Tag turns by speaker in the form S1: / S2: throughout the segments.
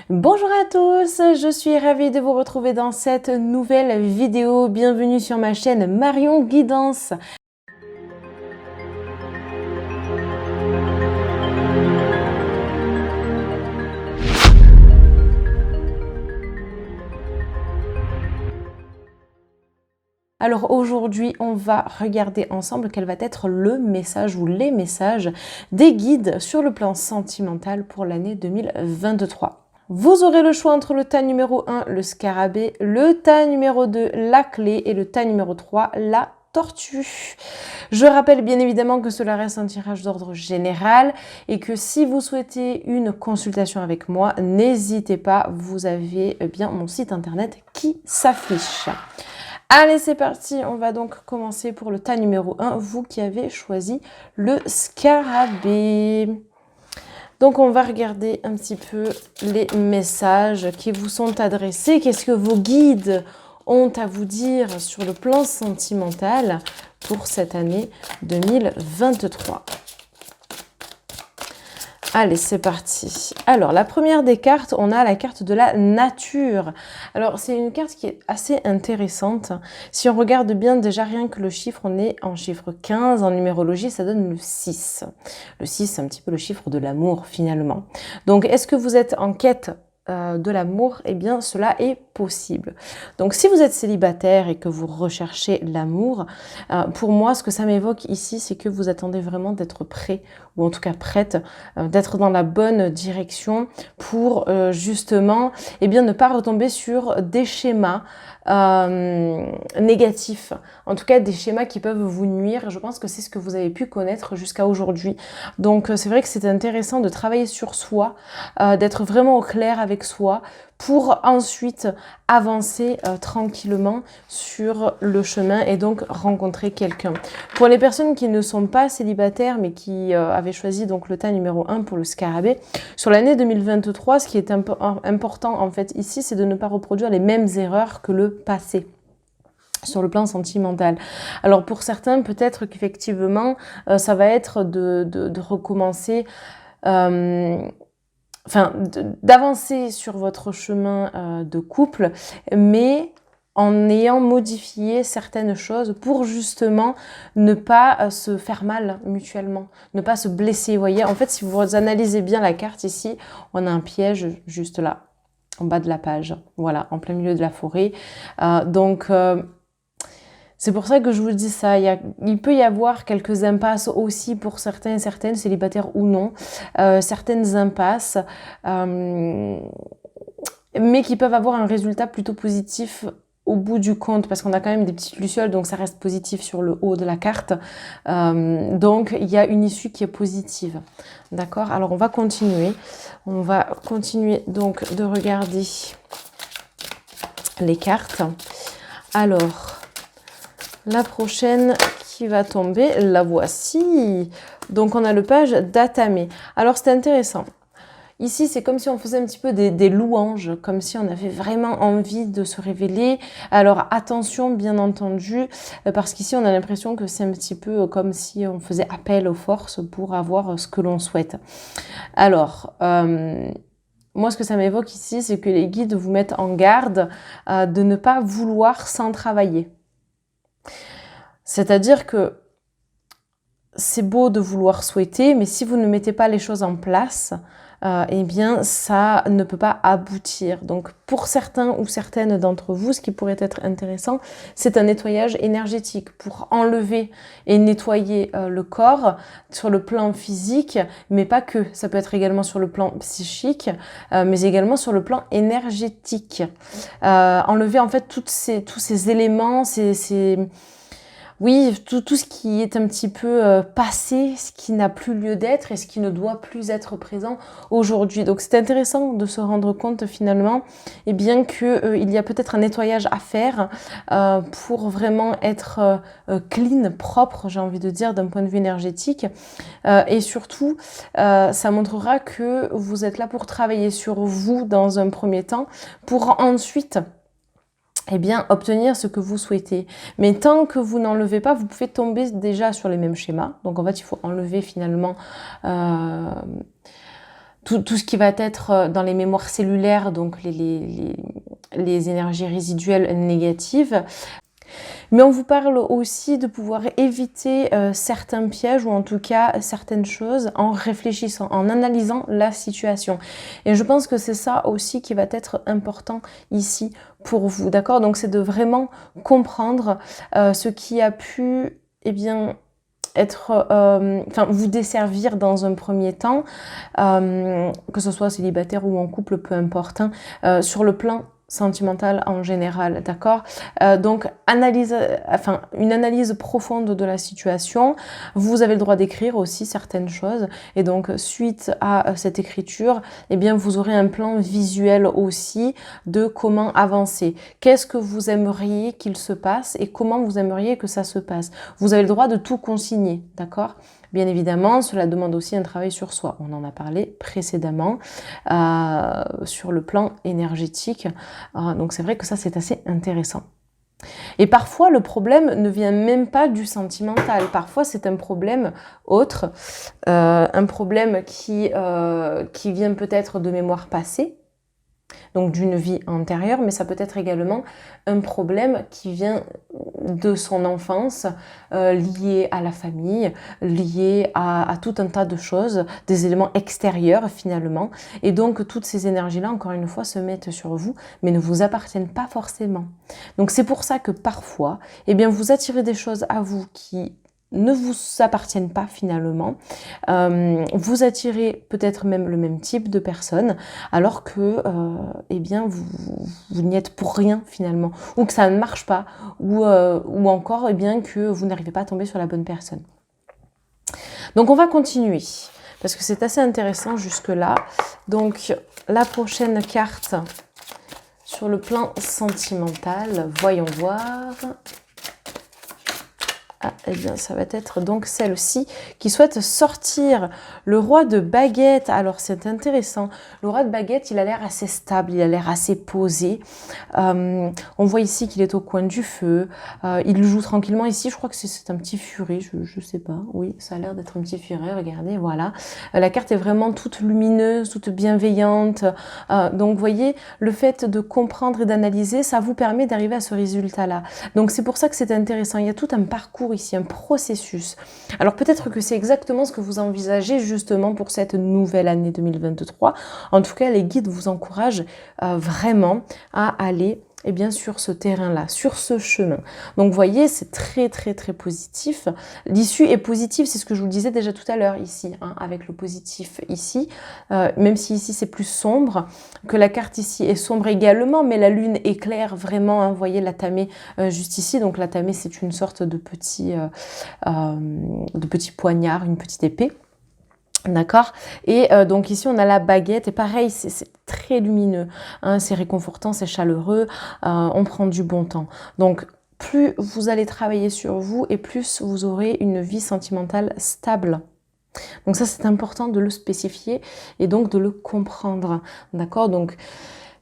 S1: Bonjour à tous, je suis ravie de vous retrouver dans cette nouvelle vidéo. Bienvenue sur ma chaîne Marion Guidance. Alors aujourd'hui, on va regarder ensemble quel va être le message ou les messages des guides sur le plan sentimental pour l'année 2023. Vous aurez le choix entre le tas numéro 1, le scarabée, le tas numéro 2, la clé et le tas numéro 3, la tortue. Je rappelle bien évidemment que cela reste un tirage d'ordre général et que si vous souhaitez une consultation avec moi, n'hésitez pas, vous avez bien mon site internet qui s'affiche. Allez, c'est parti, on va donc commencer pour le tas numéro 1, vous qui avez choisi le scarabée. Donc, on va regarder un petit peu les messages qui vous sont adressés. Qu'est-ce que vos guides ont à vous dire sur le plan sentimental pour cette année 2023 ? Allez, c'est parti. Alors, la première des cartes, on a la carte de la nature. Alors, c'est une carte qui est assez intéressante. Si on regarde bien, déjà rien que le chiffre, on est en chiffre 15. En numérologie, ça donne le 6. Le 6, c'est un petit peu le chiffre de l'amour, finalement. Donc, est-ce que vous êtes en quête de l'amour? Eh bien, cela est possible. Donc, si vous êtes célibataire et que vous recherchez l'amour, pour moi, ce que ça m'évoque ici, c'est que vous attendez vraiment d'être prêt, ou en tout cas prête, d'être dans la bonne direction pour justement, eh bien, ne pas retomber sur des schémas négatifs, en tout cas des schémas qui peuvent vous nuire. Je pense que c'est ce que vous avez pu connaître jusqu'à aujourd'hui. Donc, c'est vrai que c'est intéressant de travailler sur soi, d'être vraiment au clair avec soi, pour ensuite avancer tranquillement sur le chemin et donc rencontrer quelqu'un. Pour les personnes qui ne sont pas célibataires mais qui avaient choisi donc le tas numéro 1 pour le scarabée, sur l'année 2023, ce qui est important en fait ici, c'est de ne pas reproduire les mêmes erreurs que le passé sur le plan sentimental. Alors pour certains, peut-être qu'effectivement, ça va être de recommencer... d'avancer sur votre chemin de couple, mais en ayant modifié certaines choses pour justement ne pas se faire mal mutuellement, ne pas se blesser. Vous voyez, en fait, si vous analysez bien la carte ici, on a un piège juste là, en bas de la page, voilà, en plein milieu de la forêt. C'est pour ça que je vous dis ça, il peut y avoir quelques impasses aussi pour certains et certaines, célibataires ou non, certaines impasses, mais qui peuvent avoir un résultat plutôt positif au bout du compte, parce qu'on a quand même des petites lucioles, donc ça reste positif sur le haut de la carte. Donc il y a une issue qui est positive. D'accord ? Alors on va continuer. On va continuer donc de regarder les cartes. Alors... la prochaine qui va tomber, la voici. Donc, on a le page d'Atame. Alors, c'est intéressant. Ici, c'est comme si on faisait un petit peu des louanges, comme si on avait vraiment envie de se révéler. Alors, attention, bien entendu, parce qu'ici, on a l'impression que c'est un petit peu comme si on faisait appel aux forces pour avoir ce que l'on souhaite. Alors... moi, ce que ça m'évoque ici, c'est que les guides vous mettent en garde de ne pas vouloir sans travailler. C'est-à-dire que c'est beau de vouloir souhaiter, mais si vous ne mettez pas les choses en place, eh bien, ça ne peut pas aboutir. Donc, pour certains ou certaines d'entre vous, ce qui pourrait être intéressant, c'est un nettoyage énergétique pour enlever et nettoyer le corps sur le plan physique, mais pas que. Ça peut être également sur le plan psychique, mais également sur le plan énergétique. Enlever en fait tous ces éléments, oui, tout ce qui est un petit peu passé, ce qui n'a plus lieu d'être et ce qui ne doit plus être présent aujourd'hui. Donc c'est intéressant de se rendre compte finalement eh bien qu'il y a peut-être un nettoyage à faire pour vraiment être clean, propre, j'ai envie de dire, d'un point de vue énergétique. Et surtout, ça montrera que vous êtes là pour travailler sur vous dans un premier temps, pour ensuite... eh bien, obtenir ce que vous souhaitez. Mais tant que vous n'enlevez pas, vous pouvez tomber déjà sur les mêmes schémas. Donc, en fait, il faut enlever finalement tout ce qui va être dans les mémoires cellulaires, donc les énergies résiduelles négatives. Mais on vous parle aussi de pouvoir éviter certains pièges ou en tout cas certaines choses en réfléchissant, en analysant la situation. Et je pense que c'est ça aussi qui va être important ici pour vous, d'accord? Donc c'est de vraiment comprendre ce qui a pu, eh bien, être, vous desservir dans un premier temps, que ce soit célibataire ou en couple, peu importe, hein, sur le plan sentimental en général, d'accord? Donc, une analyse profonde de la situation. Vous avez le droit d'écrire aussi certaines choses. Et donc, suite à cette écriture, eh bien, vous aurez un plan visuel aussi de comment avancer. Qu'est-ce que vous aimeriez qu'il se passe et comment vous aimeriez que ça se passe. Vous avez le droit de tout consigner, d'accord? Bien évidemment, cela demande aussi un travail sur soi. On en a parlé précédemment sur le plan énergétique. Donc c'est vrai que ça, c'est assez intéressant. Et parfois, le problème ne vient même pas du sentimental. Parfois, c'est un problème autre, un problème qui vient peut-être de mémoire passée, donc d'une vie antérieure, mais ça peut être également un problème qui vient de son enfance, lié à la famille, lié à tout un tas de choses, des éléments extérieurs finalement. Et donc toutes ces énergies-là, encore une fois, se mettent sur vous, mais ne vous appartiennent pas forcément. Donc c'est pour ça que parfois, eh bien, vous attirez des choses à vous qui ne vous appartiennent pas finalement. Vous attirez peut-être même le même type de personne, alors que eh bien, vous n'y êtes pour rien finalement, ou que ça ne marche pas, ou encore eh bien, que vous n'arrivez pas à tomber sur la bonne personne. Donc on va continuer, parce que c'est assez intéressant jusque-là. Donc la prochaine carte sur le plan sentimental, voyons voir. Ah, eh bien, ça va être donc celle-ci qui souhaite sortir le roi de baguette. Alors, c'est intéressant. Le roi de baguette, il a l'air assez stable, il a l'air assez posé. On voit ici qu'il est au coin du feu. Il joue tranquillement ici. Je crois que c'est un petit furet, je sais pas. Oui, ça a l'air d'être un petit furet. Regardez, voilà. La carte est vraiment toute lumineuse, toute bienveillante. Donc, vous voyez, le fait de comprendre et d'analyser, ça vous permet d'arriver à ce résultat-là. Donc, c'est pour ça que c'est intéressant. Il y a tout un parcours ici, un processus. Alors peut-être que c'est exactement ce que vous envisagez justement pour cette nouvelle année 2023. En tout cas, les guides vous encouragent vraiment à aller sur ce terrain-là, sur ce chemin. Donc vous voyez, c'est très très très positif. L'issue est positive, c'est ce que je vous disais déjà tout à l'heure ici, hein, avec le positif ici, même si ici c'est plus sombre, que la carte ici est sombre également, mais la lune éclaire vraiment, hein, vous voyez la tamée juste ici, donc la tamée c'est une sorte de petit poignard, une petite épée. D'accord. Et donc ici on a la baguette et pareil c'est très lumineux, hein, c'est réconfortant, c'est chaleureux, on prend du bon temps. Donc plus vous allez travailler sur vous et plus vous aurez une vie sentimentale stable. Donc ça c'est important de le spécifier et donc de le comprendre. D'accord. Donc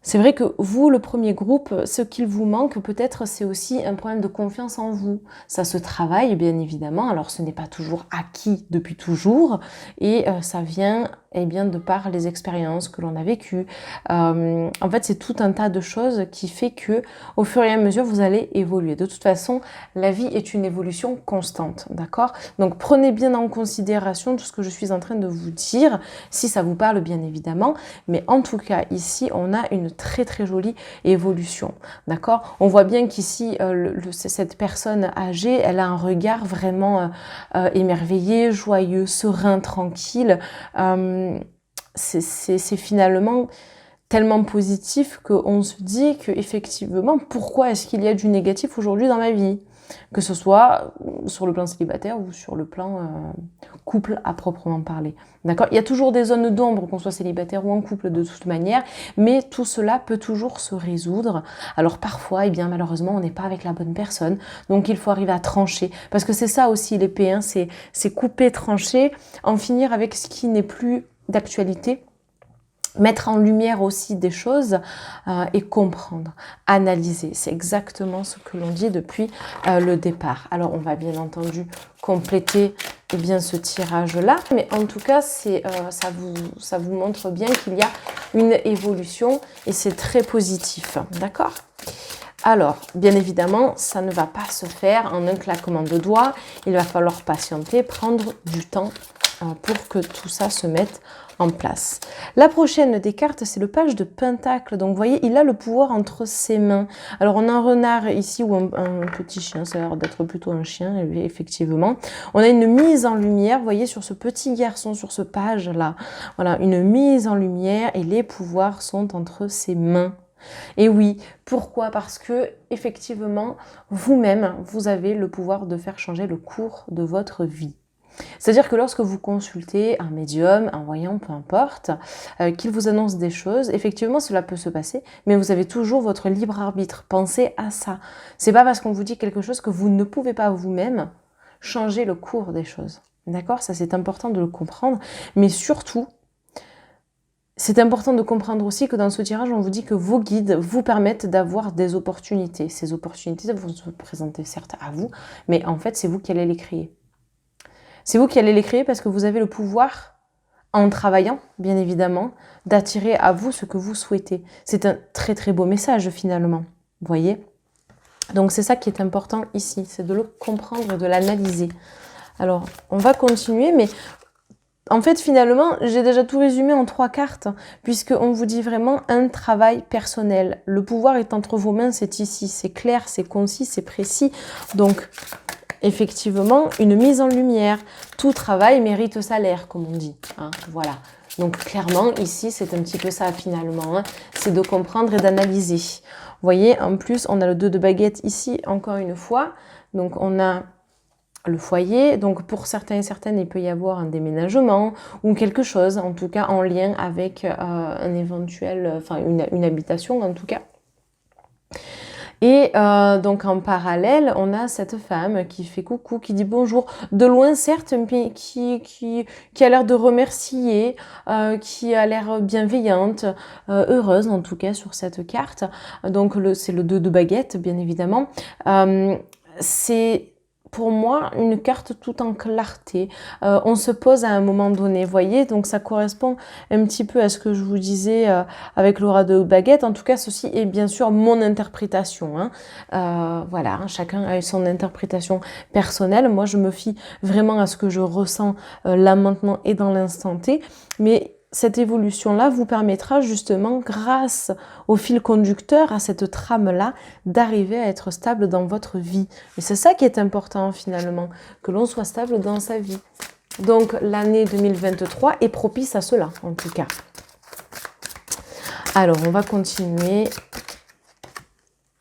S1: c'est vrai que vous, le premier groupe, ce qu'il vous manque peut-être, c'est aussi un problème de confiance en vous. Ça se travaille, bien évidemment. Alors, ce n'est pas toujours acquis depuis toujours. Et ça vient de par les expériences que l'on a vécues. En fait, c'est tout un tas de choses qui fait que, au fur et à mesure, vous allez évoluer. De toute façon, la vie est une évolution constante, d'accord? Donc, prenez bien en considération tout ce que je suis en train de vous dire, si ça vous parle, bien évidemment. Mais en tout cas, ici, on a une très très jolie évolution, d'accord? On voit bien qu'ici, cette personne âgée, elle a un regard vraiment émerveillé, joyeux, serein, tranquille. C'est finalement tellement positif qu'on se dit que effectivement, pourquoi est-ce qu'il y a du négatif aujourd'hui dans ma vie? Que ce soit sur le plan célibataire ou sur le plan couple à proprement parler. D'accord? Il y a toujours des zones d'ombre, qu'on soit célibataire ou en couple de toute manière, mais tout cela peut toujours se résoudre. Alors parfois, malheureusement, on n'est pas avec la bonne personne, donc il faut arriver à trancher. Parce que c'est ça aussi l'épée, hein, c'est couper, trancher, en finir avec ce qui n'est plus d'actualité mettre en lumière aussi des choses et comprendre, analyser. C'est exactement ce que l'on dit depuis le départ. Alors, on va bien entendu compléter bien ce tirage-là, mais en tout cas, ça vous montre bien qu'il y a une évolution et c'est très positif. D'accord ? Alors, bien évidemment, ça ne va pas se faire en un claquement de doigts. Il va falloir patienter, prendre du temps pour que tout ça se mette en place. La prochaine des cartes, c'est le page de Pentacle. Donc, vous voyez, il a le pouvoir entre ses mains. Alors, on a un renard ici ou un petit chien. Ça a l'air d'être plutôt un chien, effectivement. On a une mise en lumière, vous voyez, sur ce petit garçon, sur ce page-là. Voilà, une mise en lumière et les pouvoirs sont entre ses mains. Et oui, pourquoi? Parce que effectivement, vous-même, vous avez le pouvoir de faire changer le cours de votre vie. C'est-à-dire que lorsque vous consultez un médium, un voyant, peu importe, qu'il vous annonce des choses, effectivement cela peut se passer, mais vous avez toujours votre libre arbitre. Pensez à ça. C'est pas parce qu'on vous dit quelque chose que vous ne pouvez pas vous-même changer le cours des choses. D'accord? Ça c'est important de le comprendre, mais surtout, c'est important de comprendre aussi que dans ce tirage, on vous dit que vos guides vous permettent d'avoir des opportunités. Ces opportunités vont se présenter certes à vous, mais en fait c'est vous qui allez les créer. C'est vous qui allez les créer parce que vous avez le pouvoir, en travaillant, bien évidemment, d'attirer à vous ce que vous souhaitez. C'est un très très beau message finalement, vous voyez? Donc c'est ça qui est important ici, c'est de le comprendre et de l'analyser. Alors, on va continuer, mais en fait, finalement, j'ai déjà tout résumé en 3 cartes, puisqu'on vous dit vraiment un travail personnel. Le pouvoir est entre vos mains, c'est ici, c'est clair, c'est concis, c'est précis. Donc, effectivement, une mise en lumière. Tout travail mérite salaire, comme on dit. Hein, voilà. Donc, clairement, ici, c'est un petit peu ça, finalement. Hein, c'est de comprendre et d'analyser. Vous voyez, en plus, on a le 2 de baguette ici, encore une fois. Donc, on a le foyer. Donc, pour certains et certaines, il peut y avoir un déménagement ou quelque chose, en tout cas, en lien avec un éventuel, enfin, une habitation, en tout cas. Et donc en parallèle, on a cette femme qui fait coucou, qui dit bonjour, de loin certes, mais qui a l'air de remercier, qui a l'air bienveillante, heureuse en tout cas sur cette carte. Donc c'est le 2 de baguette, bien évidemment. C'est pour moi une carte tout en clarté. On se pose à un moment donné, voyez, donc ça correspond un petit peu à ce que je vous disais avec l'aura de baguette. En tout cas, ceci est bien sûr mon interprétation. Hein. Voilà, hein, chacun a son interprétation personnelle. Moi, je me fie vraiment à ce que je ressens là maintenant et dans l'instant T. Mais cette évolution-là vous permettra justement, grâce au fil conducteur, à cette trame-là, d'arriver à être stable dans votre vie. Et c'est ça qui est important finalement, que l'on soit stable dans sa vie. Donc l'année 2023 est propice à cela, en tout cas. Alors, on va continuer.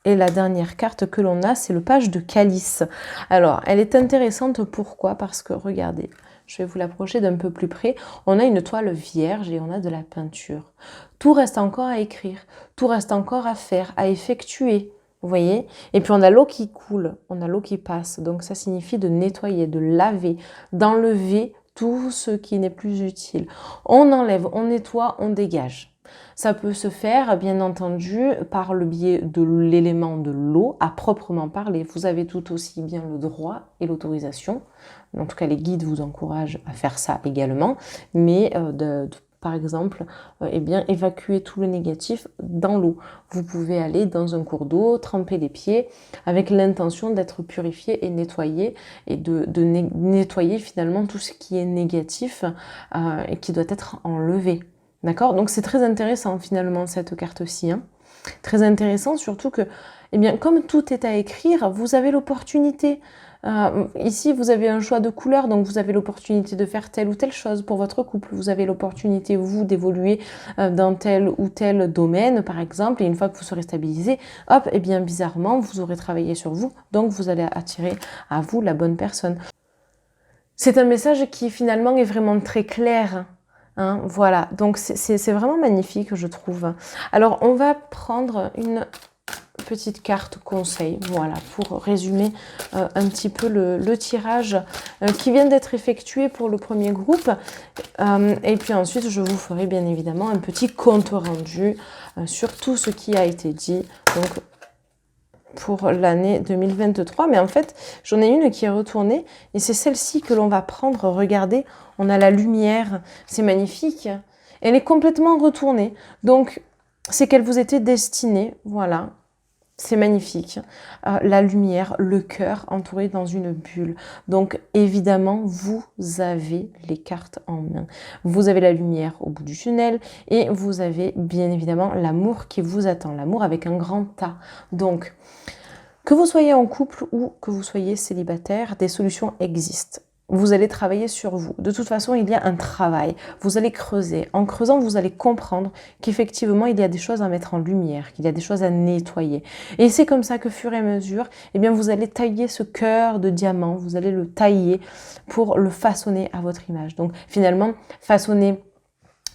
S1: Et la dernière carte que l'on a, c'est le page de calice. Alors, elle est intéressante, pourquoi? Parce que, regardez, je vais vous l'approcher d'un peu plus près. On a une toile vierge et on a de la peinture. Tout reste encore à écrire, tout reste encore à faire, à effectuer. Vous voyez? Et puis on a l'eau qui coule, on a l'eau qui passe. Donc ça signifie de nettoyer, de laver, d'enlever tout ce qui n'est plus utile. On enlève, on nettoie, on dégage. Ça peut se faire, bien entendu, par le biais de l'élément de l'eau, à proprement parler. Vous avez tout aussi bien le droit et l'autorisation. En tout cas, les guides vous encouragent à faire ça également. Mais par exemple, eh bien, évacuer tout le négatif dans l'eau. Vous pouvez aller dans un cours d'eau, tremper les pieds, avec l'intention d'être purifié et nettoyé, et de nettoyer finalement tout ce qui est négatif et qui doit être enlevé. D'accord? Donc c'est très intéressant finalement cette carte-ci. Hein. Très intéressant, surtout que, eh bien, comme tout est à écrire, vous avez l'opportunité. Ici, vous avez un choix de couleur, donc vous avez l'opportunité de faire telle ou telle chose pour votre couple. Vous avez l'opportunité, vous, d'évoluer dans tel ou tel domaine, par exemple, et une fois que vous serez stabilisé, hop, eh bien, bizarrement, vous aurez travaillé sur vous, donc vous allez attirer à vous la bonne personne. C'est un message qui, finalement, est vraiment très clair. Hein, voilà, donc c'est vraiment magnifique, je trouve. Alors, on va prendre une petite carte conseil, voilà, pour résumer un petit peu le tirage qui vient d'être effectué pour le premier groupe. Et puis ensuite, je vous ferai bien évidemment un petit compte rendu sur tout ce qui a été dit, donc pour l'année 2023. Mais en fait, j'en ai une qui est retournée et c'est celle-ci que l'on va prendre. Regardez, on a la lumière, c'est magnifique. Elle est complètement retournée, donc c'est qu'elle vous était destinée, voilà. C'est magnifique. La lumière, le cœur entouré dans une bulle. Donc évidemment, vous avez les cartes en main. Vous avez la lumière au bout du tunnel et vous avez bien évidemment l'amour qui vous attend. L'amour avec un grand A. Donc, que vous soyez en couple ou que vous soyez célibataire, des solutions existent. Vous allez travailler sur vous. De toute façon, il y a un travail. Vous allez creuser. En creusant, vous allez comprendre qu'effectivement, il y a des choses à mettre en lumière, qu'il y a des choses à nettoyer. Et c'est comme ça que, fur et à mesure, eh bien, vous allez tailler ce cœur de diamant. Vous allez le tailler pour le façonner à votre image. Donc, finalement, façonner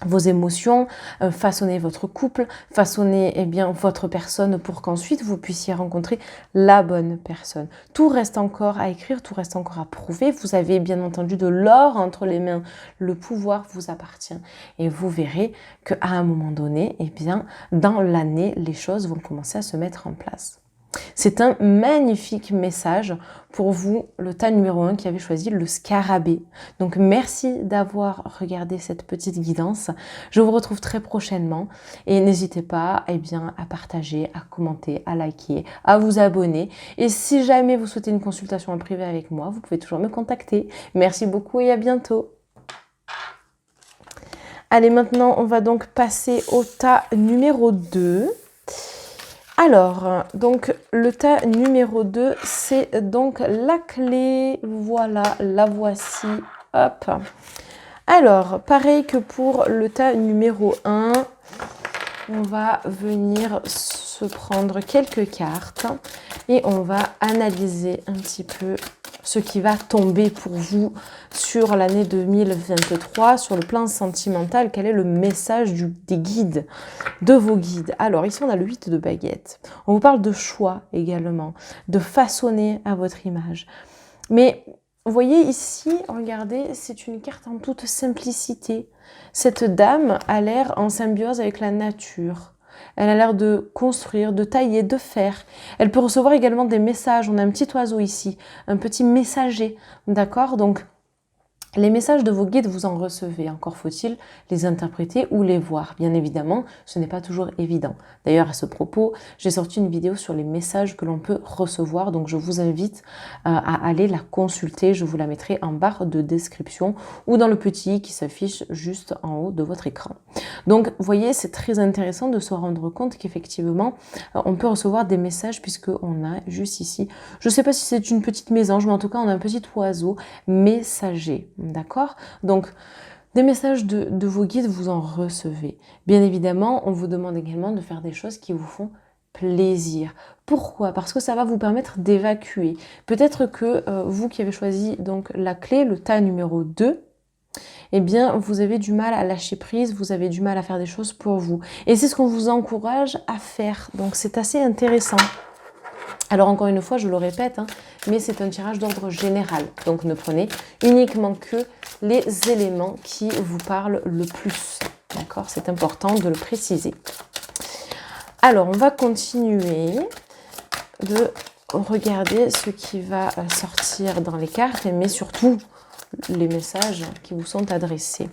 S1: vos émotions, façonner votre couple, façonner eh bien votre personne pour qu'ensuite vous puissiez rencontrer la bonne personne. Tout reste encore à écrire, tout reste encore à prouver. Vous avez bien entendu de l'or entre les mains. Le pouvoir vous appartient. Et vous verrez qu'à un moment donné, eh bien, dans l'année, les choses vont commencer à se mettre en place. C'est un magnifique message pour vous, le tas numéro 1 qui avait choisi le scarabée. Donc merci d'avoir regardé cette petite guidance. Je vous retrouve très prochainement et n'hésitez pas eh bien, à partager, à commenter, à liker, à vous abonner. Et si jamais vous souhaitez une consultation en privé avec moi, vous pouvez toujours me contacter. Merci beaucoup et à bientôt. Allez, maintenant on va donc passer au tas numéro 2. Alors, donc le tas numéro 2, c'est donc la clé. Voilà, la voici. Hop. Alors, pareil que pour le tas numéro 1, on va venir se prendre quelques cartes et on va analyser un petit peu ce qui va tomber pour vous sur l'année 2023, sur le plan sentimental. Quel est le message des guides, de vos guides? Alors ici on a le 8 de baguette. On vous parle de choix également, de façonner à votre image. Mais vous voyez ici, regardez, c'est une carte en toute simplicité. Cette dame a l'air en symbiose avec la nature. Elle a l'air de construire, de tailler, de faire. Elle peut recevoir également des messages. On a un petit oiseau ici, un petit messager, d'accord? Donc, les messages de vos guides, vous en recevez. Encore faut-il les interpréter ou les voir. Bien évidemment, ce n'est pas toujours évident. D'ailleurs, à ce propos, j'ai sorti une vidéo sur les messages que l'on peut recevoir. Donc, je vous invite à aller la consulter. Je vous la mettrai en barre de description ou dans le petit qui s'affiche juste en haut de votre écran. Donc, vous voyez, c'est très intéressant de se rendre compte qu'effectivement, on peut recevoir des messages puisqu'on a juste ici, je ne sais pas si c'est une petite mésange, mais en tout cas, on a un petit oiseau messager. D'accord? Donc, des messages de vos guides, vous en recevez. Bien évidemment, on vous demande également de faire des choses qui vous font plaisir. Pourquoi? Parce que ça va vous permettre d'évacuer. Peut-être que vous qui avez choisi donc la clé, le tas numéro 2, eh bien, vous avez du mal à lâcher prise, vous avez du mal à faire des choses pour vous. Et c'est ce qu'on vous encourage à faire. Donc, c'est assez intéressant. Alors encore une fois, je le répète, mais c'est un tirage d'ordre général. Donc ne prenez uniquement que les éléments qui vous parlent le plus. D'accord? C'est important de le préciser. Alors, on va continuer de regarder ce qui va sortir dans les cartes, mais surtout les messages qui vous sont adressés.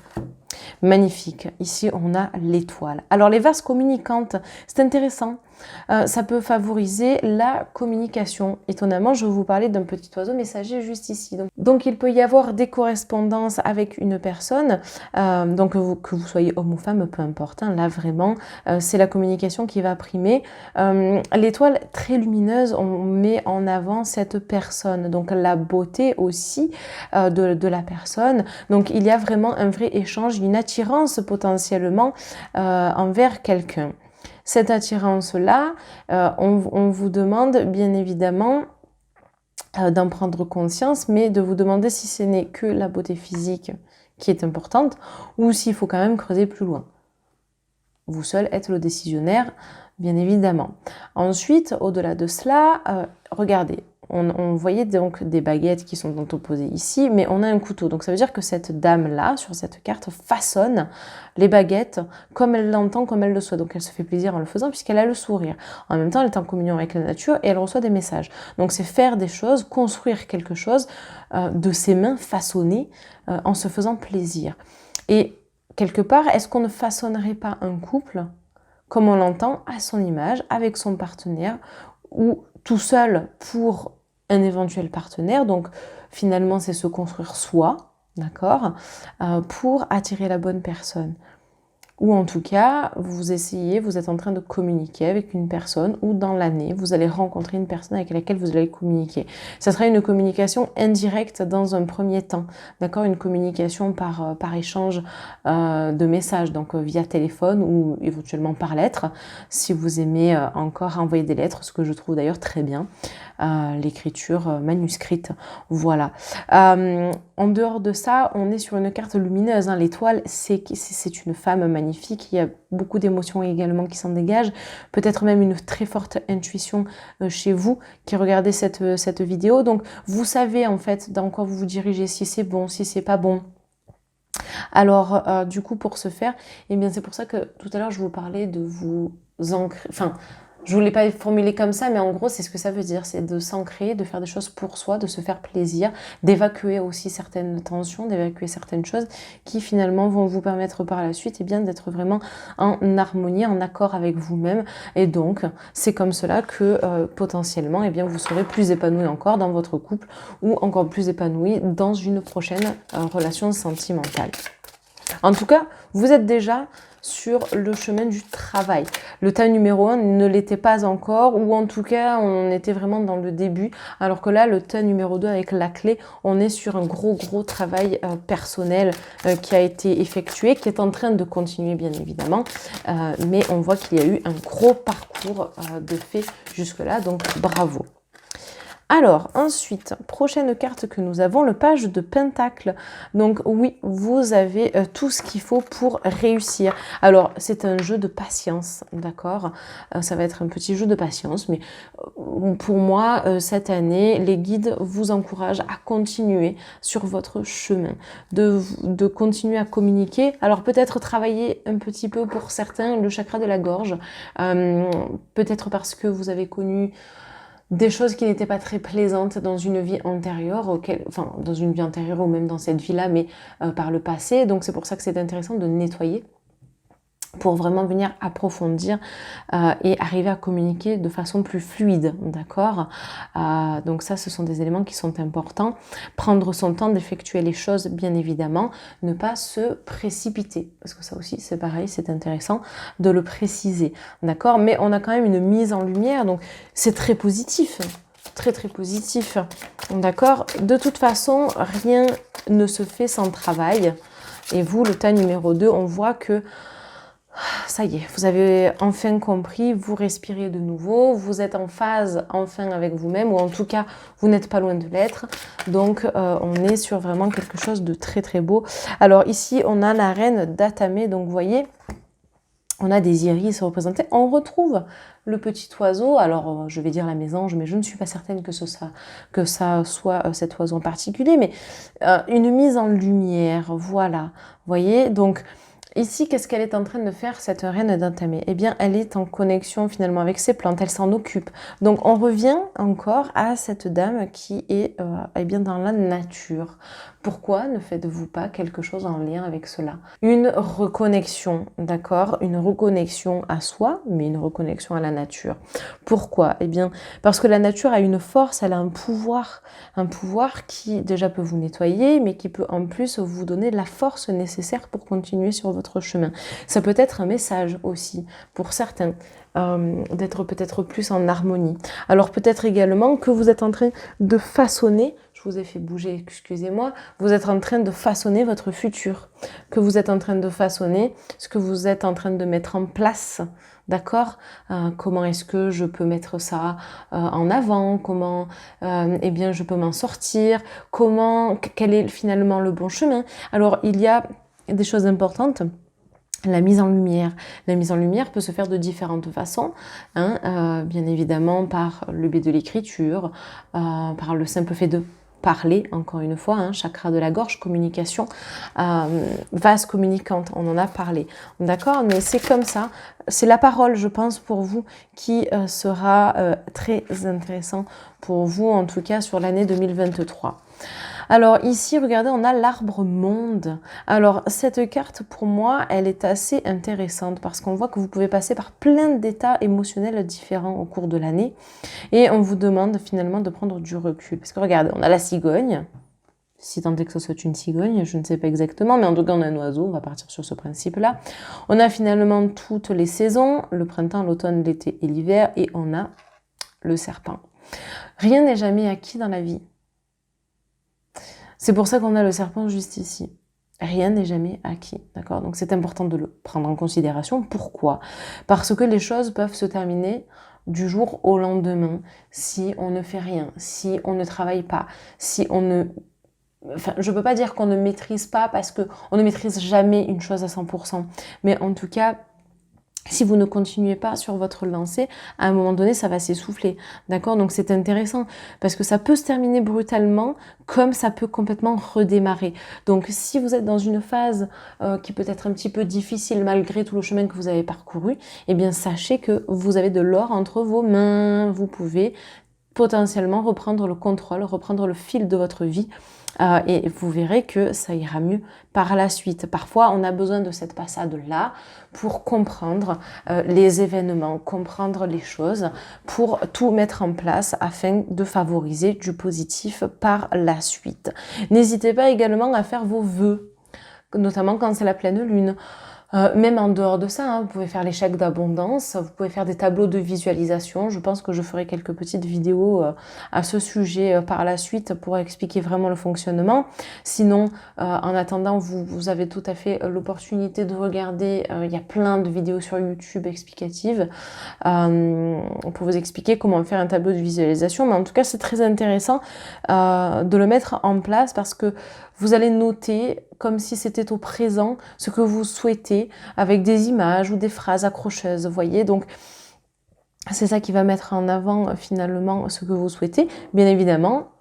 S1: Magnifique. Ici, on a l'étoile. Alors, les vases communicantes, c'est intéressant. Ça peut favoriser la communication. Étonnamment, je vais vous parler d'un petit oiseau messager juste ici. Donc, il peut y avoir des correspondances avec une personne. Donc, que vous soyez homme ou femme, peu importe. Là, vraiment, c'est la communication qui va primer. L'étoile très lumineuse, on met en avant cette personne. Donc, la beauté aussi de la personne. Donc, il y a vraiment un vrai échange, une attirance potentiellement envers quelqu'un. Cette attirance-là, on vous demande bien évidemment d'en prendre conscience, mais de vous demander si ce n'est que la beauté physique qui est importante ou s'il faut quand même creuser plus loin. Vous seul êtes le décisionnaire bien évidemment. Ensuite, au-delà de cela, regardez, on voyait donc des baguettes qui sont opposées ici, mais on a un couteau. Donc ça veut dire que cette dame-là, sur cette carte, façonne les baguettes comme elle l'entend, comme elle le souhaite. Donc elle se fait plaisir en le faisant puisqu'elle a le sourire. En même temps, elle est en communion avec la nature et elle reçoit des messages. Donc c'est faire des choses, construire quelque chose de ses mains façonnées en se faisant plaisir. Et quelque part, est-ce qu'on ne façonnerait pas un couple comme on l'entend à son image, avec son partenaire, ou tout seul pour un éventuel partenaire. Donc finalement, c'est se construire soi, d'accord, pour attirer la bonne personne. Ou en tout cas, vous êtes en train de communiquer avec une personne, ou dans l'année, vous allez rencontrer une personne avec laquelle vous allez communiquer. Ça sera une communication indirecte dans un premier temps, d'accord, une communication par échange de messages, donc via téléphone ou éventuellement par lettre, si vous aimez encore envoyer des lettres, ce que je trouve d'ailleurs très bien, l'écriture manuscrite, voilà. En dehors de ça, on est sur une carte lumineuse, hein. L'étoile, c'est une femme magnifique, il y a beaucoup d'émotions également qui s'en dégagent, peut-être même une très forte intuition chez vous qui regardez cette vidéo, donc vous savez en fait dans quoi vous vous dirigez, si c'est bon, si c'est pas bon. Alors, du coup, pour ce faire, eh bien, c'est pour ça que tout à l'heure, je vous parlais de vous ancrer, enfin, je ne voulais pas formuler comme ça, mais en gros, c'est ce que ça veut dire, c'est de s'ancrer, de faire des choses pour soi, de se faire plaisir, d'évacuer aussi certaines tensions, d'évacuer certaines choses qui finalement vont vous permettre par la suite, eh bien, d'être vraiment en harmonie, en accord avec vous-même. Et donc, c'est comme cela que potentiellement, eh bien, vous serez plus épanoui encore dans votre couple ou encore plus épanoui dans une prochaine relation sentimentale. En tout cas, vous êtes déjà sur le chemin du travail. Le tas numéro 1 ne l'était pas encore, ou en tout cas, on était vraiment dans le début, alors que là, le tas numéro 2 avec la clé, on est sur un gros travail personnel qui a été effectué, qui est en train de continuer bien évidemment, mais on voit qu'il y a eu un gros parcours de fait jusque-là, donc bravo. Alors, ensuite, prochaine carte que nous avons, le page de Pentacle. Donc oui, vous avez tout ce qu'il faut pour réussir. Alors, c'est un jeu de patience, d'accord, ça va être un petit jeu de patience, mais pour moi, cette année, les guides vous encouragent à continuer sur votre chemin, de continuer à communiquer. Alors, peut-être travailler un petit peu pour certains le chakra de la gorge, peut-être parce que vous avez connu des choses qui n'étaient pas très plaisantes dans une vie antérieure, enfin dans une vie antérieure ou même dans cette vie-là, mais par le passé. Donc c'est pour ça que c'est intéressant de nettoyer pour vraiment venir approfondir et arriver à communiquer de façon plus fluide, d'accord, donc ça, ce sont des éléments qui sont importants. Prendre son temps d'effectuer les choses, bien évidemment, ne pas se précipiter, parce que ça aussi, c'est pareil, c'est intéressant de le préciser, d'accord, mais on a quand même une mise en lumière, donc c'est très positif, très positif, d'accord. De toute façon, rien ne se fait sans travail, et vous, le tas numéro 2, on voit que ça y est, vous avez enfin compris, vous respirez de nouveau, vous êtes en phase enfin avec vous-même, ou en tout cas, vous n'êtes pas loin de l'être. Donc, on est sur vraiment quelque chose de très beau. Alors ici, on a la reine d'Atame, donc vous voyez, on a des iris représentés. On retrouve le petit oiseau, alors je vais dire la mésange, mais je ne suis pas certaine que ça soit cet oiseau en particulier, mais une mise en lumière, voilà. Vous voyez, donc ici, qu'est-ce qu'elle est en train de faire, cette reine d'Atame? Eh bien, elle est en connexion finalement avec ses plantes, elle s'en occupe. Donc, on revient encore à cette dame qui est eh bien, dans la nature. Pourquoi ne faites-vous pas quelque chose en lien avec cela? Une reconnexion, d'accord? Une reconnexion à soi, mais une reconnexion à la nature. Pourquoi? Eh bien, parce que la nature a une force, elle a un pouvoir qui déjà peut vous nettoyer, mais qui peut en plus vous donner la force nécessaire pour continuer sur votre chemin. Ça peut être un message aussi, pour certains, d'être peut-être plus en harmonie. Alors peut-être également que vous êtes en train de façonner, je vous ai fait bouger, excusez-moi, vous êtes en train de façonner votre futur, que vous êtes en train de façonner ce que vous êtes en train de mettre en place, d'accord, comment est-ce que je peux mettre ça en avant, comment eh bien, je peux m'en sortir, quel est finalement le bon chemin. Alors il y a des choses importantes. La mise en lumière. La mise en lumière peut se faire de différentes façons, hein, bien évidemment par le biais de l'écriture, par le simple fait de parler, encore une fois, hein, chakra de la gorge, communication, vase communicante, on en a parlé, d'accord? Mais c'est comme ça, c'est la parole, je pense, pour vous, qui sera très intéressant pour vous, en tout cas sur l'année 2023. Alors ici, regardez, on a l'arbre monde. Alors cette carte, pour moi, elle est assez intéressante parce qu'on voit que vous pouvez passer par plein d'états émotionnels différents au cours de l'année et on vous demande finalement de prendre du recul. Parce que regardez, on a la cigogne, si tant est que ce soit une cigogne, je ne sais pas exactement, mais en tout cas on a un oiseau, on va partir sur ce principe-là. On a finalement toutes les saisons, le printemps, l'automne, l'été et l'hiver, et on a le serpent. Rien n'est jamais acquis dans la vie. C'est pour ça qu'on a le serpent juste ici. Rien n'est jamais acquis, d'accord? Donc c'est important de le prendre en considération. Pourquoi? Parce que les choses peuvent se terminer du jour au lendemain si on ne fait rien, si on ne travaille pas, si on ne... Enfin, je peux pas dire qu'on ne maîtrise pas parce qu'on ne maîtrise jamais une chose à 100%. Mais en tout cas, si vous ne continuez pas sur votre lancée, à un moment donné, ça va s'essouffler. D'accord? Donc c'est intéressant parce que ça peut se terminer brutalement comme ça peut complètement redémarrer. Donc si vous êtes dans une phase qui peut être un petit peu difficile malgré tout le chemin que vous avez parcouru, eh bien sachez que vous avez de l'or entre vos mains. Vous pouvez potentiellement reprendre le contrôle, reprendre le fil de votre vie. Et vous verrez que ça ira mieux par la suite. Parfois, on a besoin de cette passade-là pour comprendre les événements, comprendre les choses, pour tout mettre en place afin de favoriser du positif par la suite. N'hésitez pas également à faire vos vœux, notamment quand c'est la pleine lune. Même en dehors de ça, hein, vous pouvez faire les chèques d'abondance, vous pouvez faire des tableaux de visualisation. Je pense que je ferai quelques petites vidéos à ce sujet par la suite pour expliquer vraiment le fonctionnement. Sinon, en attendant, vous avez tout à fait l'opportunité de regarder, il y a plein de vidéos sur YouTube explicatives pour vous expliquer comment faire un tableau de visualisation. Mais en tout cas, c'est très intéressant de le mettre en place parce que vous allez noter comme si c'était au présent ce que vous souhaitez avec des images ou des phrases accrocheuses, vous voyez. Donc, c'est ça qui va mettre en avant finalement ce que vous souhaitez. Bien évidemment,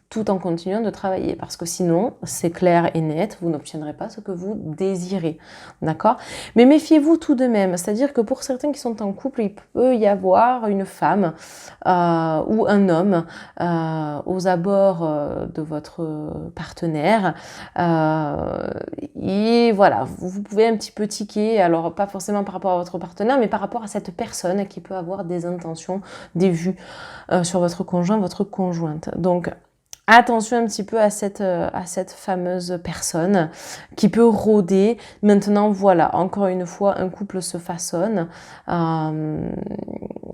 S1: tout en continuant de travailler parce que sinon, c'est clair et net, vous n'obtiendrez pas ce que vous désirez, d'accord? Mais méfiez-vous tout de même, c'est-à-dire que pour certains qui sont en couple, il peut y avoir une femme ou un homme aux abords de votre partenaire et voilà, vous pouvez un petit peu tiquer, alors pas forcément par rapport à votre partenaire, mais par rapport à cette personne qui peut avoir des intentions, des vues sur votre conjoint, votre conjointe. Donc, attention un petit peu à cette fameuse personne qui peut rôder. Maintenant, voilà, encore une fois, un couple se façonne.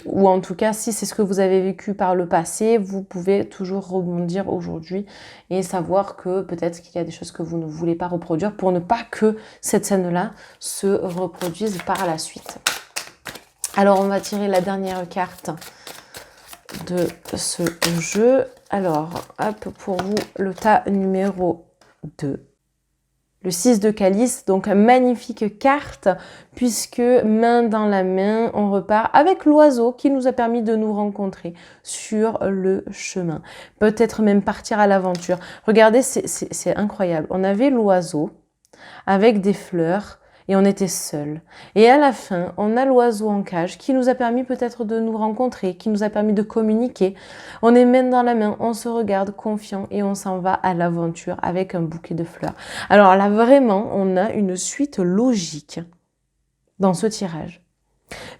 S1: Ou en tout cas, si c'est ce que vous avez vécu par le passé, vous pouvez toujours rebondir aujourd'hui et savoir que peut-être qu'il y a des choses que vous ne voulez pas reproduire pour ne pas que cette scène-là se reproduise par la suite. Alors, on va tirer la dernière carte de ce jeu. Alors, hop, pour vous, le tas numéro 2. Le 6 de calice, donc magnifique carte, puisque main dans la main, on repart avec l'oiseau qui nous a permis de nous rencontrer sur le chemin. Peut-être même partir à l'aventure. Regardez, c'est incroyable. On avait l'oiseau avec des fleurs, et on était seuls. Et à la fin, on a l'oiseau en cage qui nous a permis peut-être de nous rencontrer, qui nous a permis de communiquer. On est main dans la main, on se regarde confiant et on s'en va à l'aventure avec un bouquet de fleurs. Alors là, vraiment, on a une suite logique dans ce tirage.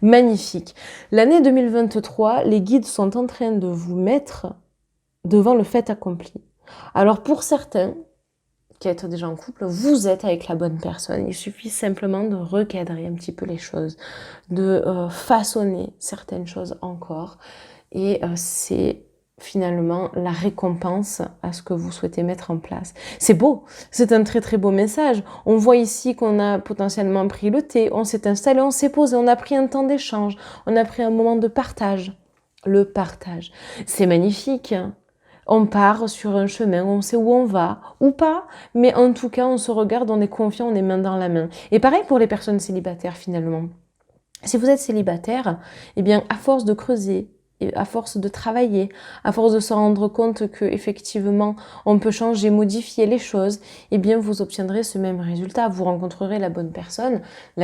S1: Magnifique. L'année 2023, les guides sont en train de vous mettre devant le fait accompli. Alors pour certains, qui êtes déjà en couple, vous êtes avec la bonne personne. Il suffit simplement de recadrer un petit peu les choses, de façonner certaines choses encore. Et c'est finalement la récompense à ce que vous souhaitez mettre en place. C'est beau, c'est un très très beau message. On voit ici qu'on a potentiellement pris le thé, on s'est installé, on s'est posé, on a pris un temps d'échange, on a pris un moment de partage. Le partage, c'est magnifique, hein. on part sur un chemin, on sait où on va ou pas, mais en tout cas, on se regarde, on est confiant, on est main dans la main. Et pareil pour les personnes célibataires finalement. Si vous êtes célibataire, eh bien, à force de creuser, et à force de travailler, à force de se rendre compte que effectivement on peut changer, modifier les choses, eh bien vous obtiendrez ce même résultat. Vous rencontrerez la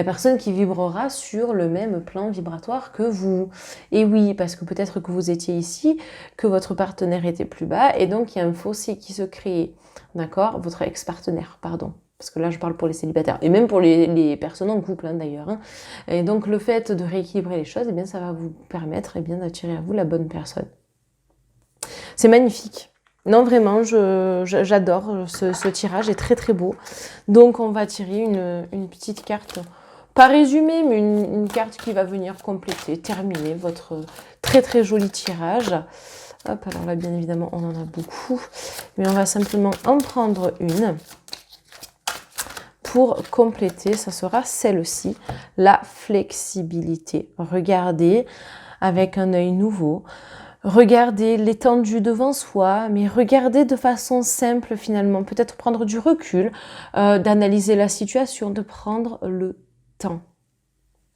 S1: personne qui vibrera sur le même plan vibratoire que vous. Et oui, parce que peut-être que vous étiez ici, que votre partenaire était plus bas, et donc il y a un fossé qui se crée. D'accord? Votre ex-partenaire, pardon. Parce que là, je parle pour les célibataires. Et même pour les personnes en couple, hein, d'ailleurs. Hein. Et donc, le fait de rééquilibrer les choses, eh bien, ça va vous permettre d'attirer à vous la bonne personne. C'est magnifique. Non, vraiment, j'adore. Ce tirage est très, très beau. Donc, on va tirer une petite carte. Pas résumée, mais une carte qui va venir compléter, terminer votre très, très joli tirage. Hop, alors là, bien évidemment, on en a beaucoup. Mais on va simplement en prendre une. Pour compléter, ça sera celle-ci, la flexibilité. Regardez avec un œil nouveau, regardez l'étendue devant soi, mais regardez de façon simple finalement, peut-être prendre du recul, d'analyser la situation, de prendre le temps.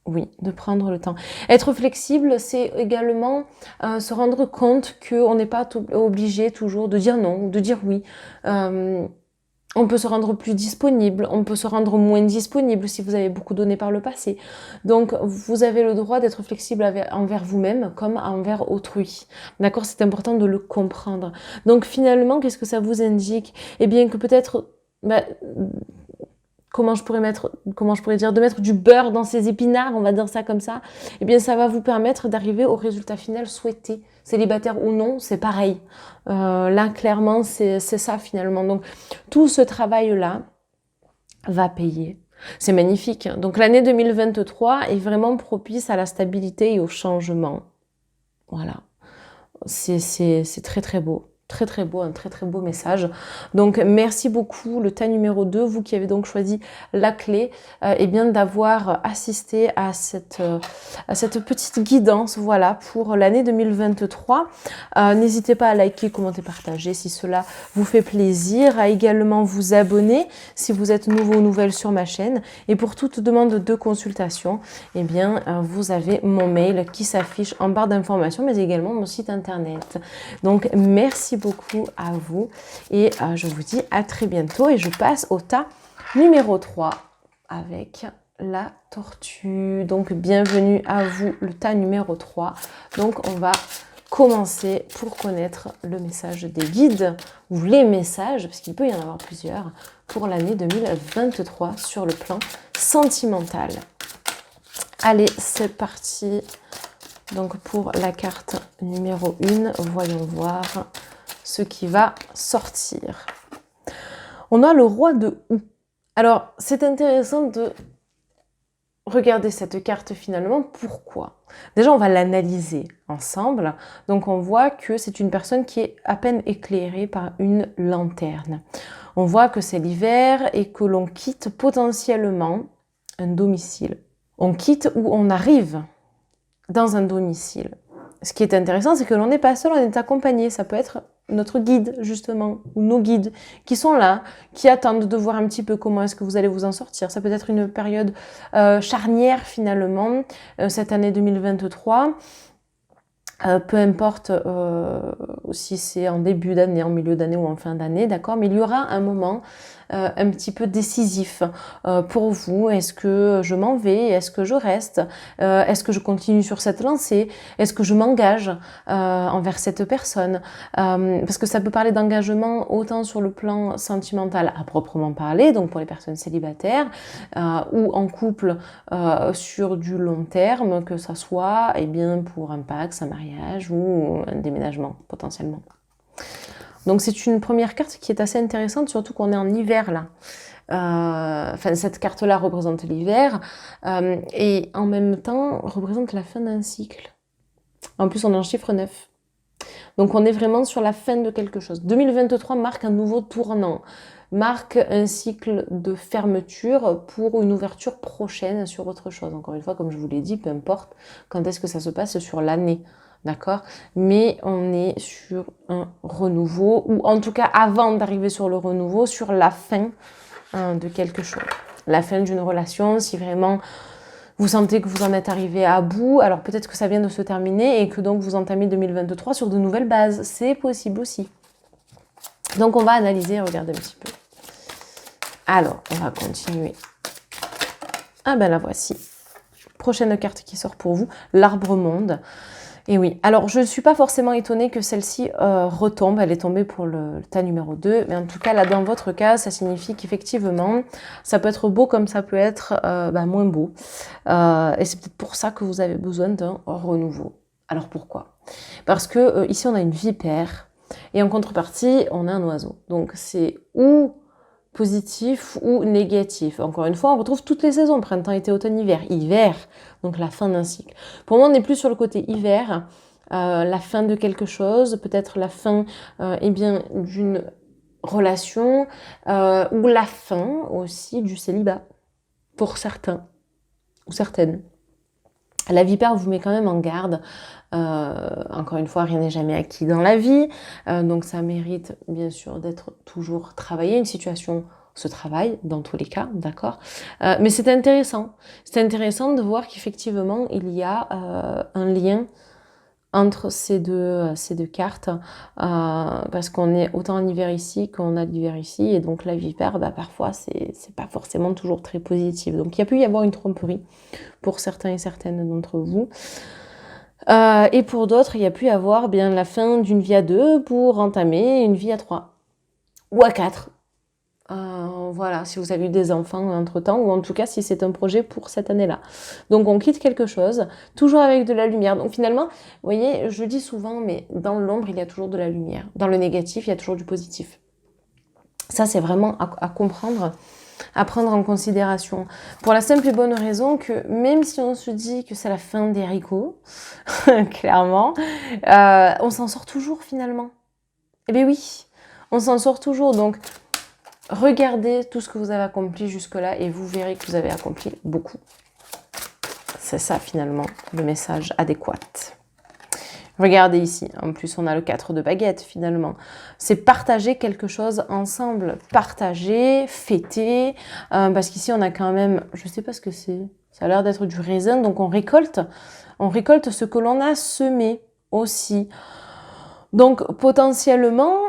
S1: Oui, de prendre le temps. Être flexible, c'est également se rendre compte qu'on n'est pas obligé toujours de dire non ou de dire oui. On peut se rendre plus disponible, on peut se rendre moins disponible si vous avez beaucoup donné par le passé. Donc, vous avez le droit d'être flexible envers vous-même comme envers autrui. D'accord? C'est important de le comprendre. Donc, finalement, qu'est-ce que ça vous indique? Eh bien, que peut-être... comment je pourrais dire, de mettre du beurre dans ses épinards, on va dire ça comme ça, eh bien ça va vous permettre d'arriver au résultat final souhaité. Célibataire ou non, c'est pareil. Là, clairement, c'est ça finalement. Donc, tout ce travail-là va payer. C'est magnifique. Donc, l'année 2023 est vraiment propice à la stabilité et au changement. Voilà. C'est très, très beau. Très très beau, un très très beau message. Donc merci beaucoup le tas numéro 2, vous qui avez donc choisi la clé, et bien d'avoir assisté à cette petite guidance, voilà, pour l'année 2023. N'hésitez pas à liker, commenter, partager si cela vous fait plaisir, à également vous abonner si vous êtes nouveau ou nouvelle sur ma chaîne. Et pour toute demande de consultation, eh bien vous avez mon mail qui s'affiche en barre d'informations, mais également mon site internet. Donc merci beaucoup à vous et je vous dis à très bientôt et je passe au tas numéro 3 avec la tortue. Donc bienvenue à vous le tas numéro 3. Donc on va commencer pour connaître le message des guides ou les messages, parce qu'il peut y en avoir plusieurs, pour l'année 2023 sur le plan sentimental. Allez, c'est parti. Donc pour la carte numéro 1, voyons voir ce qui va sortir. On a le roi de houx. Alors, c'est intéressant de regarder cette carte finalement. Pourquoi? Déjà, on va l'analyser ensemble. Donc, on voit que c'est une personne qui est à peine éclairée par une lanterne. On voit que c'est l'hiver et que l'on quitte potentiellement un domicile. On quitte ou on arrive dans un domicile. Ce qui est intéressant, c'est que l'on n'est pas seul, on est accompagné. Ça peut être notre guide, justement, ou nos guides, qui sont là, qui attendent de voir un petit peu comment est-ce que vous allez vous en sortir. Ça peut être une période charnière, finalement, cette année 2023. Peu importe si c'est en début d'année, en milieu d'année ou en fin d'année, d'accord, mais il y aura un moment un petit peu décisif pour vous. Est-ce que je m'en vais? Est-ce que je reste? Est-ce que je continue sur cette lancée? Est-ce que je m'engage envers cette personne? Parce que ça peut parler d'engagement autant sur le plan sentimental à proprement parler, donc pour les personnes célibataires, ou en couple sur du long terme, que ça soit bien pour un Pacs, un mariage ou un déménagement potentiellement. Donc c'est une première carte qui est assez intéressante, surtout qu'on est en hiver là. Enfin, cette carte-là représente l'hiver et en même temps représente la fin d'un cycle. En plus, on est en chiffre 9. Donc on est vraiment sur la fin de quelque chose. 2023 marque un nouveau tournant, marque un cycle de fermeture pour une ouverture prochaine sur autre chose. Encore une fois, comme je vous l'ai dit, peu importe quand est-ce que ça se passe sur l'année. d'accord? Mais on est sur un renouveau, ou en tout cas, avant d'arriver sur le renouveau, sur la fin de quelque chose. La fin d'une relation, si vraiment vous sentez que vous en êtes arrivé à bout, alors peut-être que ça vient de se terminer et que donc vous entamez 2023 sur de nouvelles bases. C'est possible aussi. Donc on va analyser et regarder un petit peu. Alors, on va continuer. Ah ben la voici. Prochaine carte qui sort pour vous, l'arbre monde. Et oui, alors je ne suis pas forcément étonnée que celle-ci retombe, elle est tombée pour le tas numéro 2, mais en tout cas là dans votre cas, ça signifie qu'effectivement, ça peut être beau comme ça peut être moins beau. Et c'est peut-être pour ça que vous avez besoin d'un renouveau. Alors pourquoi? Parce que ici on a une vipère, et en contrepartie, on a un oiseau. Donc c'est ou positif ou négatif. Encore une fois, on retrouve toutes les saisons, printemps, été, automne, hiver. Hiver, donc la fin d'un cycle. Pour moi, on est plus sur le côté hiver, la fin de quelque chose, peut-être la fin d'une relation, ou la fin aussi du célibat, pour certains ou certaines. La vipère vous met quand même en garde. Encore une fois, rien n'est jamais acquis dans la vie. Donc ça mérite bien sûr d'être toujours travaillé. Une situation se travaille dans tous les cas, d'accord. Mais c'est intéressant. C'est intéressant de voir qu'effectivement, il y a un lien entre ces deux cartes, parce qu'on est autant en hiver ici qu'on a l'hiver ici, et donc la vipère, parfois c'est pas forcément toujours très positif. Donc il y a pu y avoir une tromperie pour certains et certaines d'entre vous. Et pour d'autres, il y a pu y avoir bien la fin d'une vie à 2 pour entamer une vie à 3 ou à 4. Voilà, si vous avez eu des enfants entre-temps, ou en tout cas si c'est un projet pour cette année-là. Donc on quitte quelque chose, toujours avec de la lumière. Donc finalement, vous voyez, je dis souvent, mais dans l'ombre, il y a toujours de la lumière. Dans le négatif, il y a toujours du positif. Ça, c'est vraiment à comprendre, à prendre en considération. Pour la simple et bonne raison que même si on se dit que c'est la fin des haricots, clairement, on s'en sort toujours finalement. Eh bien oui, on s'en sort toujours. Donc, regardez tout ce que vous avez accompli jusque-là et vous verrez que vous avez accompli beaucoup. C'est ça finalement le message adéquat. Regardez ici, en plus on a le 4 de baguette finalement. C'est partager quelque chose ensemble, partager, fêter, parce qu'ici on a quand même, je sais pas ce que c'est, ça a l'air d'être du raisin, donc on récolte ce que l'on a semé aussi. Donc potentiellement,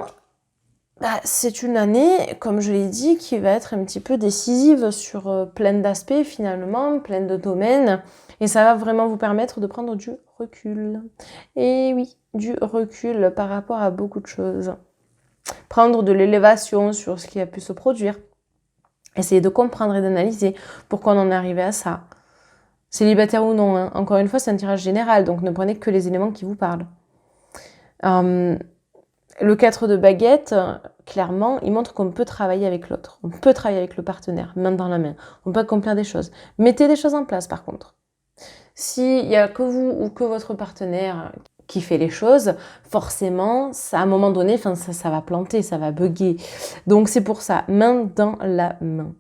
S1: c'est une année, comme je l'ai dit, qui va être un petit peu décisive sur plein d'aspects finalement, plein de domaines. Et ça va vraiment vous permettre de prendre du recul. Et oui, du recul par rapport à beaucoup de choses. Prendre de l'élévation sur ce qui a pu se produire. Essayer de comprendre et d'analyser pourquoi on en est arrivé à ça. Célibataire ou non, hein. Encore une fois, c'est un tirage général, donc ne prenez que les éléments qui vous parlent. Le 4 de baguette, clairement, il montre qu'on peut travailler avec l'autre. On peut travailler avec le partenaire, main dans la main. On peut accomplir des choses. Mettez des choses en place, par contre. S'il n'y a que vous ou que votre partenaire qui fait les choses, forcément, ça, à un moment donné, ça va planter, ça va bugger. Donc c'est pour ça, main dans la main.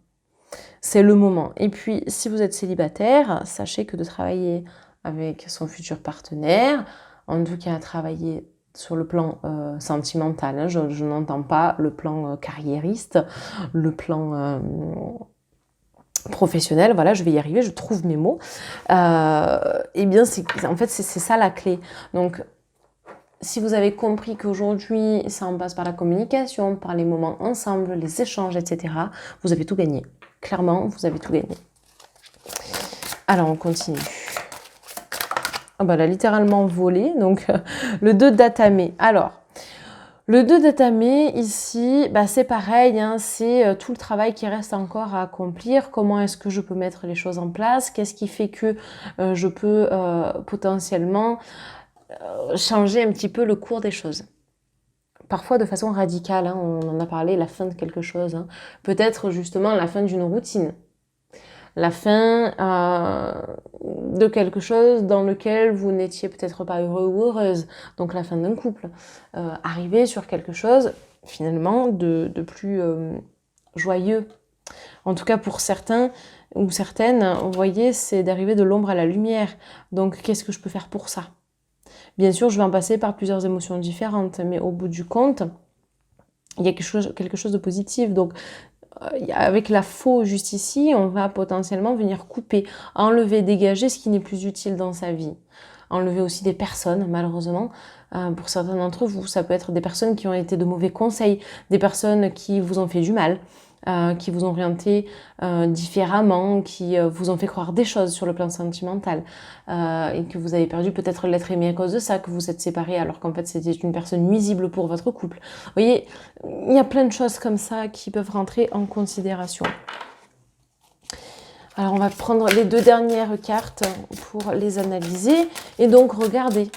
S1: C'est le moment. Et puis, si vous êtes célibataire, sachez que de travailler avec son futur partenaire, en tout cas travailler sur le plan sentimental, hein, je n'entends pas le plan carriériste, le plan professionnel, voilà, je vais y arriver, je trouve mes mots. Eh bien, en fait, c'est ça la clé. Donc, si vous avez compris qu'aujourd'hui, ça en passe par la communication, par les moments ensemble, les échanges, etc., vous avez tout gagné. Clairement, vous avez tout gagné. Alors, on continue. Elle a littéralement volé, donc le 2 d'Atame. Alors, le 2 d'Atame, ici, c'est pareil, hein, c'est tout le travail qui reste encore à accomplir. Comment est-ce que je peux mettre les choses en place? Qu'est-ce qui fait que je peux potentiellement changer un petit peu le cours des choses? Parfois de façon radicale, hein, on en a parlé, la fin de quelque chose. Hein. Peut-être justement la fin d'une routine. La fin de quelque chose dans lequel vous n'étiez peut-être pas heureux ou heureuse, donc la fin d'un couple. Arriver sur quelque chose finalement de plus joyeux. En tout cas pour certains ou certaines, vous voyez, c'est d'arriver de l'ombre à la lumière. Donc qu'est-ce que je peux faire pour ça? Bien sûr, je vais en passer par plusieurs émotions différentes, mais au bout du compte, il y a quelque chose de positif. Donc, avec la faux juste ici, on va potentiellement venir couper, enlever, dégager ce qui n'est plus utile dans sa vie. Enlever aussi des personnes, malheureusement. Pour certains d'entre vous, ça peut être des personnes qui ont été de mauvais conseils, des personnes qui vous ont fait du mal, qui vous ont orienté différemment, qui vous ont fait croire des choses sur le plan sentimental et que vous avez perdu peut-être l'être aimé à cause de ça, que vous êtes séparés alors qu'en fait c'était une personne nuisible pour votre couple. Vous voyez, il y a plein de choses comme ça qui peuvent rentrer en considération. Alors on va prendre les 2 dernières cartes pour les analyser et donc regarder.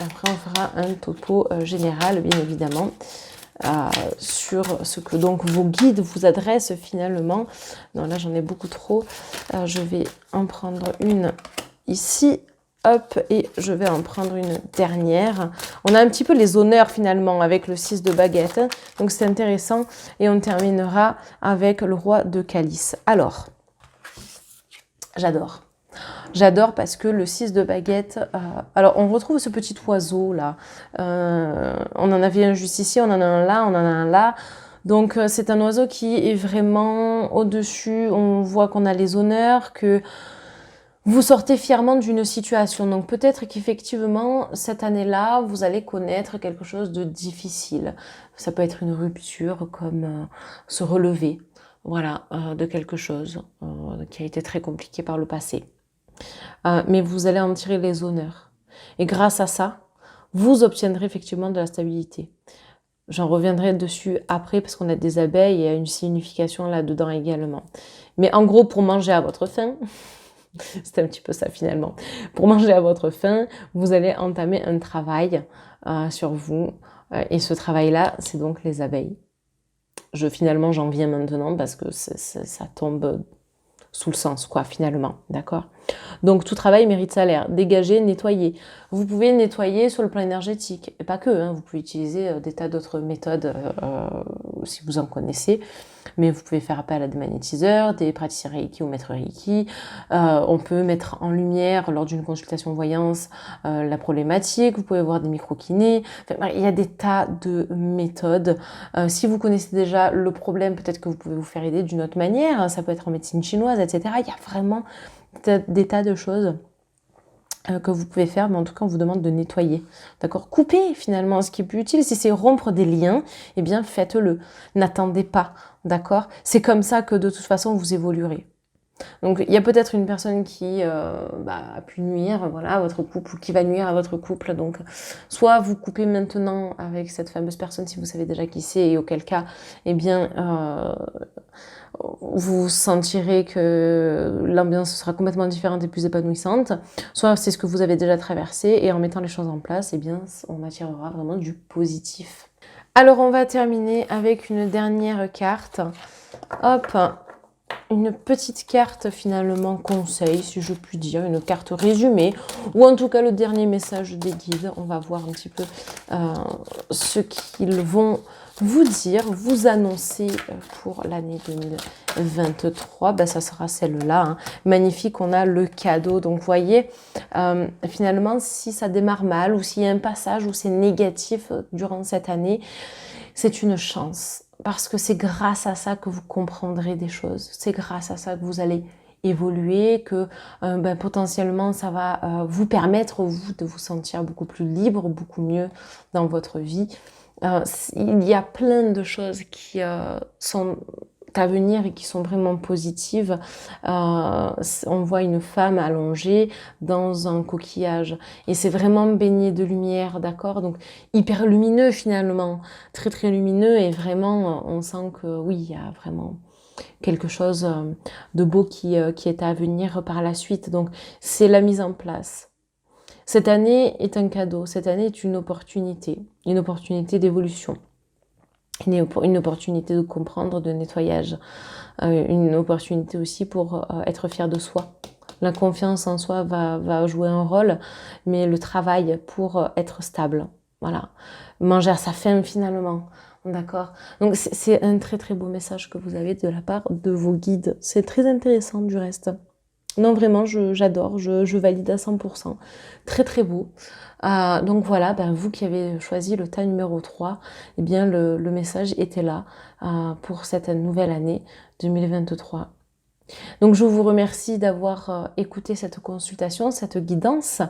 S1: Après on fera un topo général bien évidemment sur ce que donc vos guides vous adressent finalement. Non là j'en ai beaucoup trop. Je vais en prendre une ici. Hop, et je vais en prendre une dernière. On a un petit peu les honneurs finalement avec le 6 de baguette. Donc c'est intéressant. Et on terminera avec le roi de calice. Alors, j'adore. J'adore parce que le 6 de baguette... alors, on retrouve ce petit oiseau là. On en avait un juste ici, on en a un là, on en a un là. Donc, c'est un oiseau qui est vraiment au-dessus. On voit qu'on a les honneurs, que... vous sortez fièrement d'une situation, donc peut-être qu'effectivement, cette année-là, vous allez connaître quelque chose de difficile. Ça peut être une rupture, comme se relever, voilà, de quelque chose qui a été très compliqué par le passé. Mais vous allez en tirer les honneurs. Et grâce à ça, vous obtiendrez effectivement de la stabilité. J'en reviendrai dessus après parce qu'on a des abeilles et il y a une signification là-dedans également. Mais en gros, pour manger à votre faim... c'est un petit peu ça finalement. Pour manger à votre faim, vous allez entamer un travail sur vous. Et ce travail-là, c'est donc les abeilles. Finalement, j'en viens maintenant parce que ça tombe sous le sens, quoi, finalement. D'accord ? Donc, tout travail mérite salaire. Dégager, nettoyer. Vous pouvez nettoyer sur le plan énergétique. Et pas que, hein, vous pouvez utiliser des tas d'autres méthodes si vous en connaissez. Mais vous pouvez faire appel à des magnétiseurs, des praticiens Reiki ou maîtres Reiki. On peut mettre en lumière, lors d'une consultation voyance, la problématique. Vous pouvez voir des micro-kinés. Enfin, il y a des tas de méthodes. Si vous connaissez déjà le problème, peut-être que vous pouvez vous faire aider d'une autre manière. Ça peut être en médecine chinoise, etc. Il y a vraiment des tas de choses que vous pouvez faire, mais en tout cas on vous demande de nettoyer, d'accord? Coupez finalement ce qui est plus utile, si c'est rompre des liens, eh bien faites-le, n'attendez pas, d'accord? C'est comme ça que de toute façon vous évoluerez. Donc il y a peut-être une personne qui a pu nuire, voilà, à votre couple, ou qui va nuire à votre couple, donc soit vous coupez maintenant avec cette fameuse personne si vous savez déjà qui c'est, et auquel cas, eh bien... vous sentirez que l'ambiance sera complètement différente et plus épanouissante, soit c'est ce que vous avez déjà traversé et en mettant les choses en place, eh bien, on attirera vraiment du positif. Alors on va terminer avec une dernière carte. Hop, une petite carte finalement conseil, si je puis dire, une carte résumée, ou en tout cas le dernier message des guides. On va voir un petit peu ce qu'ils vont vous dire, vous annoncer pour l'année 2023, ça sera celle-là, hein. Magnifique, on a le cadeau, donc vous voyez, finalement si ça démarre mal, ou s'il y a un passage où c'est négatif durant cette année, c'est une chance, parce que c'est grâce à ça que vous comprendrez des choses, c'est grâce à ça que vous allez évoluer, que potentiellement ça va vous permettre, vous, de vous sentir beaucoup plus libre, beaucoup mieux dans votre vie. Il y a plein de choses qui sont à venir et qui sont vraiment positives. On voit une femme allongée dans un coquillage et c'est vraiment baigné de lumière, d'accord? Donc hyper lumineux finalement, très très lumineux, et vraiment on sent que oui, il y a vraiment quelque chose de beau qui est à venir par la suite. Donc c'est la mise en place. Cette année est un cadeau, cette année est une opportunité d'évolution, une opportunité de comprendre, de nettoyage, une opportunité aussi pour être fier de soi. La confiance en soi va jouer un rôle, mais le travail pour être stable, voilà. Manger à sa faim finalement, d'accord? Donc c'est un très très beau message que vous avez de la part de vos guides, c'est très intéressant du reste. Non, vraiment, j'adore, je valide à 100%. Très, très beau. Donc voilà, ben, vous qui avez choisi le tas numéro 3, eh bien le message était là pour cette nouvelle année 2023. Donc je vous remercie d'avoir écouté cette consultation, cette guidance.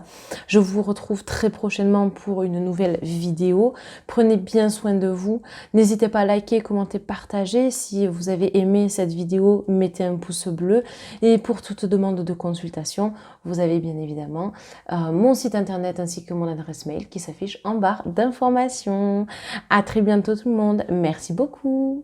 S1: Je vous retrouve très prochainement pour une nouvelle vidéo. Prenez bien soin de vous. N'hésitez pas à liker, commenter, partager. Si vous avez aimé cette vidéo, mettez un pouce bleu. Et pour toute demande de consultation, vous avez bien évidemment mon site internet ainsi que mon adresse mail qui s'affiche en barre d'informations. À très bientôt tout le monde. Merci beaucoup.